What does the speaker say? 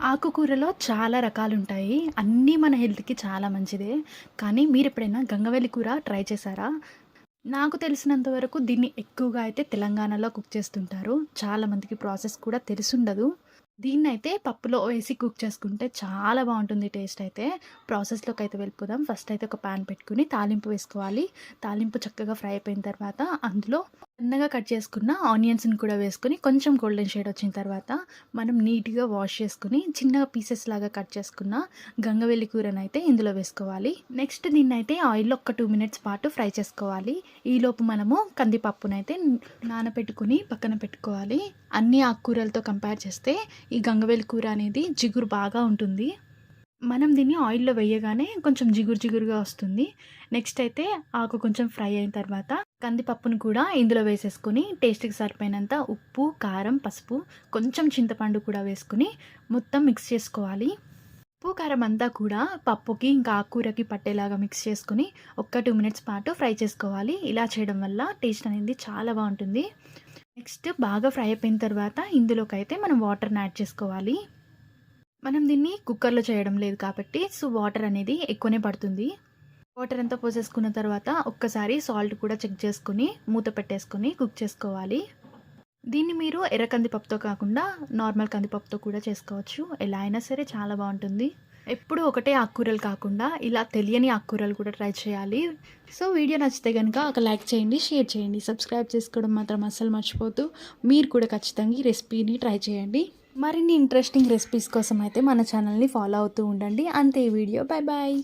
ఆకుకూరలో చాలా రకాలుంటాయి. అన్నీ మన హెల్త్‌కి చాలా మంచిదే. కానీ మీరెప్పుడైనా గంగవల్లి కూర ట్రై చేశారా? నాకు తెలిసినంత వరకు దీన్ని ఎక్కువగా అయితే తెలంగాణలో కుక్ చేస్తుంటారు. చాలా మందికి ప్రాసెస్ కూడా తెలిసుండదు. దీన్నైతే పప్పులో వేసి కుక్ చేసుకుంటే చాలా బావుంటుంది టేస్ట్ అయితే. ప్రాసెస్‌లోకైతే వెళ్ళిపోదాం. ఫస్ట్ అయితే ఒక పాన్ పెట్టుకొని తాలింపు వేసుకోవాలి. తాలింపు చక్కగా ఫ్రై అయిపోయిన తర్వాత అందులో సన్నగా కట్ చేసుకున్న ఆనియన్స్‌ని కూడా వేసుకొని కొంచెం గోల్డెన్ షేడ్ వచ్చిన తర్వాత మనం నీట్‌గా వాష్ చేసుకొని చిన్న పీసెస్ లాగా కట్ చేసుకున్న గంగవెల్లి కూరనైతే ఇందులో వేసుకోవాలి. నెక్స్ట్ దీన్నైతే ఆయిల్‌లో ఒక 2 మినిట్స్ పాటు ఫ్రై చేసుకోవాలి. ఈలోపు మనము కందిపప్పునైతే నానబెట్టుకొని పక్కన పెట్టుకోవాలి. అన్ని ఆకుకూరలతో కంపేర్ చేస్తే ఈ గంగవెల్లి కూర అనేది జిగురు బాగా ఉంటుంది. మనం దీన్ని ఆయిల్‌లో వేయగానే కొంచెం జిగురు జిగురుగా వస్తుంది. నెక్స్ట్ అయితే ఆకు కొంచెం ఫ్రై అయిన తర్వాత కందిపప్పును కూడా ఇందులో వేసేసుకొని టేస్ట్‌కి సరిపోయినంత ఉప్పు, కారం, పసుపు, కొంచెం చింతపండు కూడా వేసుకొని మొత్తం మిక్స్ చేసుకోవాలి. ఉప్పు, కారం అంతా కూడా పప్పుకి ఇంకా ఆకుకూరకి పట్టేలాగా మిక్స్ చేసుకొని ఒక్క 2 మినిట్స్ పాటు ఫ్రై చేసుకోవాలి. ఇలా చేయడం వల్ల టేస్ట్ అనేది చాలా బావుంటుంది. నెక్స్ట్ బాగా ఫ్రై అయిపోయిన తర్వాత ఇందులోకైతే మనం వాటర్‌ని యాడ్ చేసుకోవాలి. మనం దీన్ని కుక్కర్‌లో చేయడం లేదు కాబట్టి వాటర్ అనేది ఎక్కువనే పడుతుంది. వాటర్ అంతా పోసేసుకున్న తర్వాత ఒక్కసారి సాల్ట్ కూడా చెక్ చేసుకొని మూత పెట్టేసుకొని కుక్ చేసుకోవాలి. దీన్ని మీరు ఎర్ర కందిపప్పుతో కాకుండా నార్మల్ కందిపప్పుతో కూడా చేసుకోవచ్చు. ఎలా అయినా సరే చాలా బావుంటుంది. ఎప్పుడూ ఒకటే ఆకుకూరలు కాకుండా ఇలా తెలియని ఆకుకూరలు కూడా ట్రై చేయాలి. వీడియో నచ్చితే గనుక ఒక లైక్ చేయండి, షేర్ చేయండి. సబ్స్క్రైబ్ చేసుకోవడం మాత్రం అస్సలు మర్చిపోవద్దు. మీరు కూడా ఖచ్చితంగా ఈ రెసిపీని ట్రై చేయండి. మరిన్ని ఇంట్రెస్టింగ్ రెసిపీస్ కోసం అయితే మన ఛానల్ని ఫాలో అవుతూ ఉండండి. అంతే ఈ వీడియో. Bye bye.